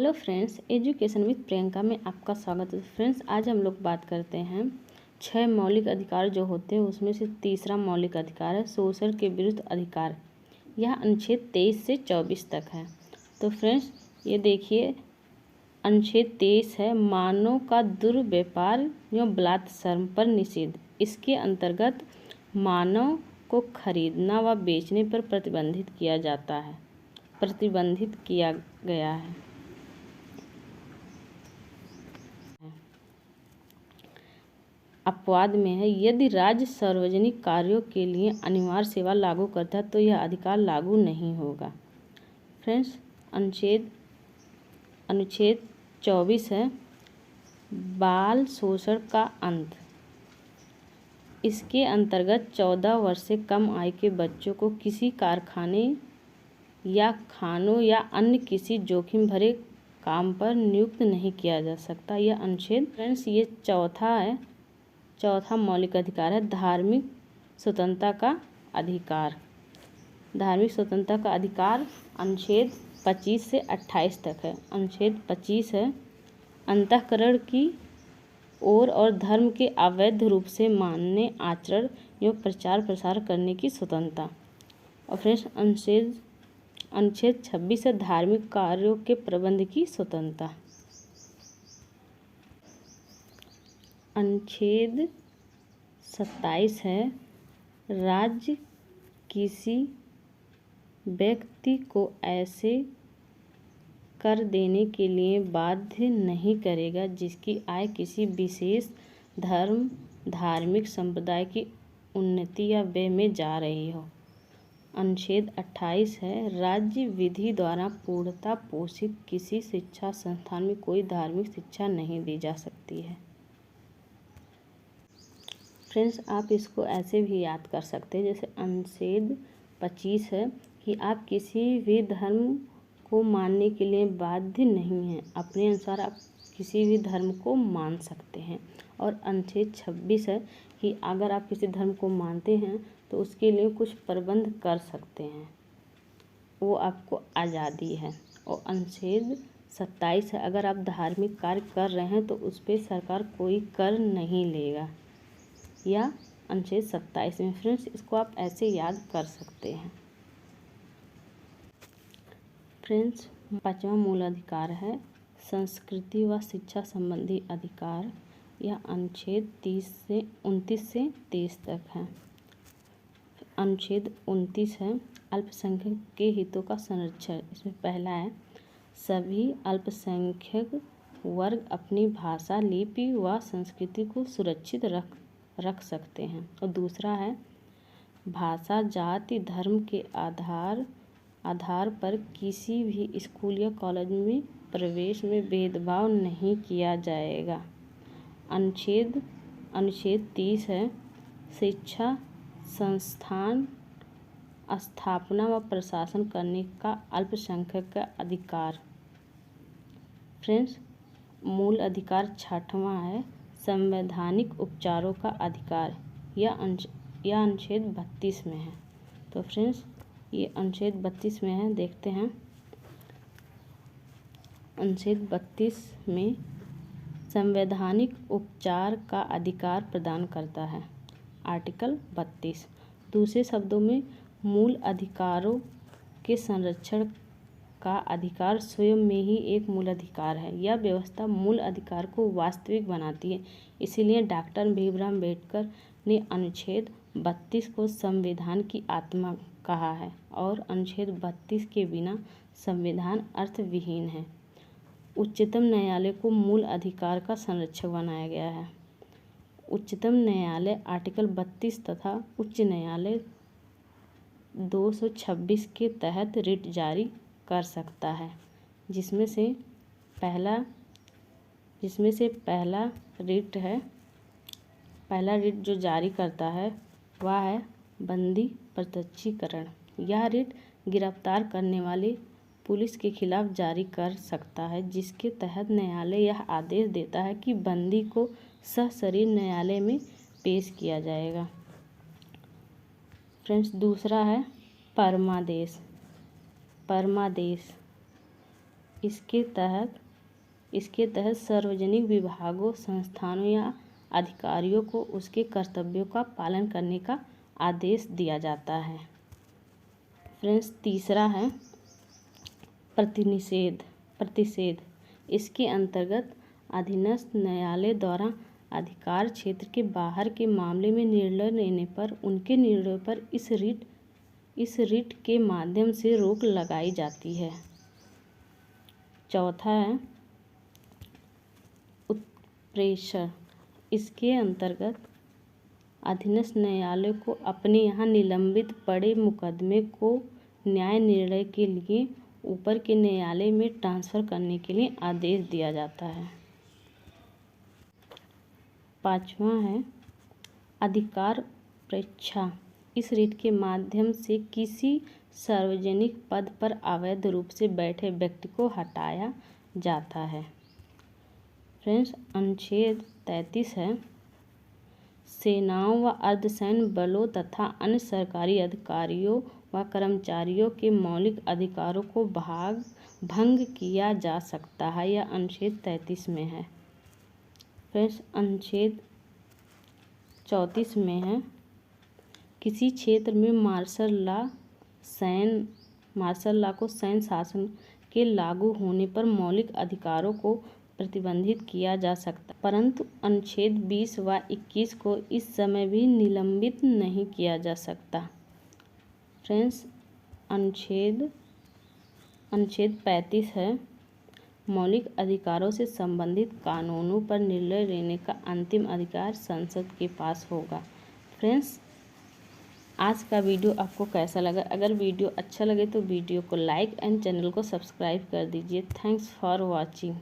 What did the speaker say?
Hello friends, education with Priyanka में आपका स्वागत है। फ्रेंड्स, आज हम लोग बात करते हैं 6 मौलिक अधिकार जो होते हैं उसमें से तीसरा मौलिक अधिकार है शोषण के विरुद्ध अधिकार। यह अनुच्छेद 23 से 24 तक है। तो फ्रेंड्स, ये देखिए, अनुच्छेद 23 है मानव का दुर्व्यापार एवं बलात्कार पर निषेध। इसके अंतर्गत मानव को खरीदना व बेचने पर प्रतिबंधित किया गया है। अपवाद में है, यदि राज्य सार्वजनिक कार्यों के लिए अनिवार्य सेवा लागू करता है तो यह अधिकार लागू नहीं होगा। फ्रेंड्स, अनुच्छेद 24 है बाल शोषण का अंत। इसके अंतर्गत 14 वर्ष से कम आयु के बच्चों को किसी कारखाने या खानों या अन्य किसी जोखिम भरे काम पर नियुक्त नहीं किया जा सकता। यह अनुच्छेद फ्रेंड्स ये चौथा मौलिक अधिकार है धार्मिक स्वतंत्रता का अधिकार। धार्मिक स्वतंत्रता का अधिकार अनुच्छेद 25 से 28 तक है। अनुच्छेद 25 है अंतःकरण की ओर और धर्म के अवैध रूप से मानने, आचरण एवं प्रचार प्रसार करने की स्वतंत्रता। और फ्रेंड्स, अनुच्छेद 26 है धार्मिक कार्यों के प्रबंध की स्वतंत्रता। अनुच्छेद 27 है राज्य किसी व्यक्ति को ऐसे कर देने के लिए बाध्य नहीं करेगा जिसकी आय किसी विशेष धर्म, धार्मिक संप्रदाय की उन्नति या व्यय में जा रही हो। अनुच्छेद 28 है राज्य विधि द्वारा पूर्णतः पोषित किसी शिक्षा संस्थान में कोई धार्मिक शिक्षा नहीं दी जा सकती है। फ्रेंड्स, आप इसको ऐसे भी याद कर सकते हैं, जैसे अनुच्छेद 25 है कि आप किसी भी धर्म को मानने के लिए बाध्य नहीं हैं, अपने अनुसार आप किसी भी धर्म को मान सकते हैं। और अनुच्छेद 26 है कि अगर आप किसी धर्म को मानते हैं तो उसके लिए कुछ प्रबंध कर सकते हैं, वो आपको आज़ादी है। और अनुच्छेद 27 है अगर आप धार्मिक कार्य कर रहे हैं तो उस पर सरकार कोई कर नहीं लेगा। या अनुच्छेद 27 में फ्रेंड्स इसको आप ऐसे याद कर सकते हैं। फ्रेंड्स, 5वां मूल अधिकार है संस्कृति व शिक्षा संबंधी अधिकार। यह अनुच्छेद 29 से 30 तक है। अनुच्छेद 29 है अल्पसंख्यक के हितों का संरक्षण। इसमें पहला है सभी अल्पसंख्यक वर्ग अपनी भाषा, लिपि व संस्कृति को सुरक्षित रख सकते हैं। और दूसरा है भाषा, जाति, धर्म के आधार पर किसी भी स्कूल या कॉलेज में प्रवेश में भेदभाव नहीं किया जाएगा। अनुच्छेद 30 है शिक्षा संस्थान स्थापना व प्रशासन करने का अल्पसंख्यक का अधिकार। फ्रेंड्स, मूल अधिकार 6वां है संवैधानिक उपचारों का अधिकार। यह अनुच्छेद 32 में है। तो फ्रेंड्स, ये अनुच्छेद 32 में है, देखते हैं। अनुच्छेद 32 में संवैधानिक उपचार का अधिकार प्रदान करता है। आर्टिकल 32 दूसरे शब्दों में मूल अधिकारों के संरक्षण का अधिकार स्वयं में ही एक मूल अधिकार है। यह व्यवस्था मूल अधिकार को वास्तविक बनाती है। इसीलिए डॉक्टर भीमराव अम्बेडकर ने अनुच्छेद 32 को संविधान की आत्मा कहा है और अनुच्छेद 32 के बिना संविधान अर्थविहीन है। उच्चतम न्यायालय को मूल अधिकार का संरक्षक बनाया गया है। उच्चतम न्यायालय आर्टिकल 32 तथा उच्च न्यायालय 226 के तहत रिट जारी कर सकता है, जिसमें से पहला रिट जो जारी करता है वह है बंदी प्रत्यक्षीकरण। यह रिट गिरफ्तार करने वाले पुलिस के खिलाफ जारी कर सकता है, जिसके तहत न्यायालय यह आदेश देता है कि बंदी को सशरीर न्यायालय में पेश किया जाएगा। फ्रेंड्स, दूसरा है परमादेश। इसके तहत सार्वजनिक विभागों, संस्थानों या अधिकारियों को उसके कर्तव्यों का पालन करने का आदेश दिया जाता है। फ्रेंड्स, तीसरा है प्रतिषेध। इसके अंतर्गत अधीनस्थ न्यायालय द्वारा अधिकार क्षेत्र के बाहर के मामले में निर्णय लेने पर उनके निर्णय पर इस रिट के माध्यम से रोक लगाई जाती है। चौथा है उत्प्रेषण। इसके अंतर्गत अधीनस्थ न्यायालय को अपने यहाँ निलंबित पड़े मुकदमे को न्याय निर्णय के लिए ऊपर के न्यायालय में ट्रांसफ़र करने के लिए आदेश दिया जाता है। पांचवा है अधिकार परीक्षा। इस रिट के माध्यम से किसी सार्वजनिक पद पर अवैध रूप से बैठे व्यक्ति को हटाया जाता है। फ्रेंड्स, अनुच्छेद 33 है सेनाओं व अर्धसैन्य बलों तथा अन्य सरकारी अधिकारियों व कर्मचारियों के मौलिक अधिकारों को भंग किया जा सकता है। यह अनुच्छेद 33 में है। फ्रेंड्स, अनुच्छेद 34 में है किसी क्षेत्र में मार्शल लॉ को सैन्य शासन के लागू होने पर मौलिक अधिकारों को प्रतिबंधित किया जा सकता, परंतु अनुच्छेद 20 व 21 को इस समय भी निलंबित नहीं किया जा सकता। फ्रेंड्स, अनुच्छेद 35 है मौलिक अधिकारों से संबंधित कानूनों पर निर्णय लेने का अंतिम अधिकार संसद के पास होगा। फ्रेंड्स, आज का वीडियो आपको कैसा लगा? अगर वीडियो अच्छा लगे तो वीडियो को लाइक एंड चैनल को सब्सक्राइब कर दीजिए। Thanks for watching.